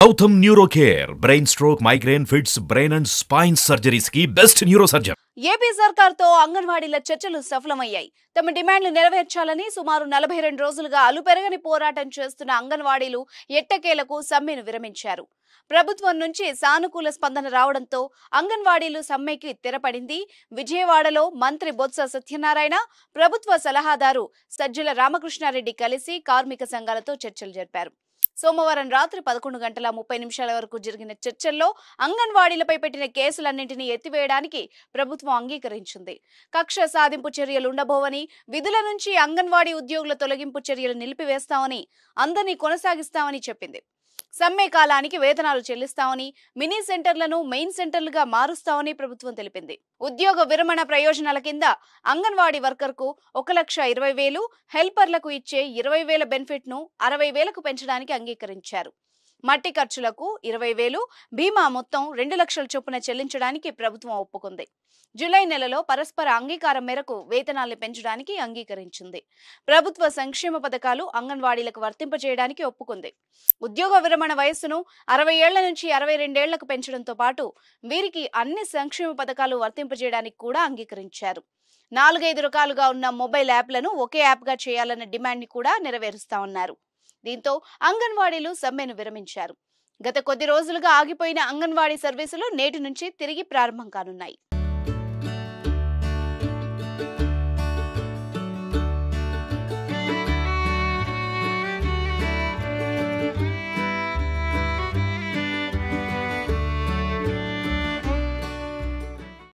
Gautam neuro care brain stroke migraine fits brain and spine surgeries కి best neuro surgeon. AP సర్కార్తో అంగన్వాడీల చర్చలు సఫలమయ్యాయి. తమ డిమాండ్లు నెరవేర్చాలని సుమారు 42 రోజులుగా అలుపెరగని పోరాటం చేస్తున్న అంగన్వాడీలు ఎట్టకేలకు సమ్మెను విరమించారు. ప్రభుత్వం నుంచి సానుకూల స్పందన రావడంతో అంగన్వాడీలు సమ్మెకి తెరపడింది. విజయవాడలో మంత్రి బొత్స సత్యనారాయణ, ప్రభుత్వ సలహాదారు సజ్జల రామకృష్ణారెడ్డి కలిసి కార్మిక సంఘాలతో చర్చలు జరిపారు. సోమవారం రాత్రి 11:30 వరకు జరిగిన చర్చల్లో అంగన్వాడీలపై పెట్టిన కేసులన్నింటినీ ఎత్తివేయడానికి ప్రభుత్వం అంగీకరించింది. కక్ష సాధింపు చర్యలు ఉండబోవని, విధుల నుంచి అంగన్వాడీ ఉద్యోగుల తొలగింపు చర్యలు నిలిపివేస్తామని, అందరినీ కొనసాగిస్తామని చెప్పింది. సమ్మె కాలానికి వేతనాలు చెల్లిస్తామని, మినీ సెంటర్లను మెయిన్ సెంటర్లుగా మారుస్తామని ప్రభుత్వం తెలిపింది. ఉద్యోగ విరమణ ప్రయోజనాల కింద అంగన్వాడీ వర్కర్కు 1,20,000, హెల్పర్లకు ఇచ్చే 20,000 బెనిఫిట్ ను 60,000కు పెంచడానికి అంగీకరించారు. మట్టి ఖర్చులకు 20,000, బీమా మొత్తం 2 లక్షల చొప్పున చెల్లించడానికి ప్రభుత్వం ఒప్పుకుంది. జూలై నెలలో పరస్పర అంగీకారం మేరకు వేతనాల్ని పెంచడానికి అంగీకరించింది. ప్రభుత్వ సంక్షేమ పథకాలు అంగన్వాడీలకు వర్తింపజేయడానికి ఒప్పుకుంది. ఉద్యోగ విరమణ వయస్సును 60 ఏళ్ల నుంచి 62 ఏళ్లకు పెంచడంతో పాటు వీరికి అన్ని సంక్షేమ పథకాలు వర్తింపజేయడానికి కూడా అంగీకరించారు. 4-5 రకాలుగా ఉన్న మొబైల్ యాప్లను ఒకే యాప్గా చేయాలన్న డిమాండ్ని కూడా నెరవేరుస్తామన్నారు. దీంతో అంగన్వాడీలు సమ్మెను విరమించారు. గత కొద్ది రోజులుగా ఆగిపోయిన అంగన్వాడీ సర్వీసులు నేటి నుంచి తిరిగి ప్రారంభం కానున్నాయి.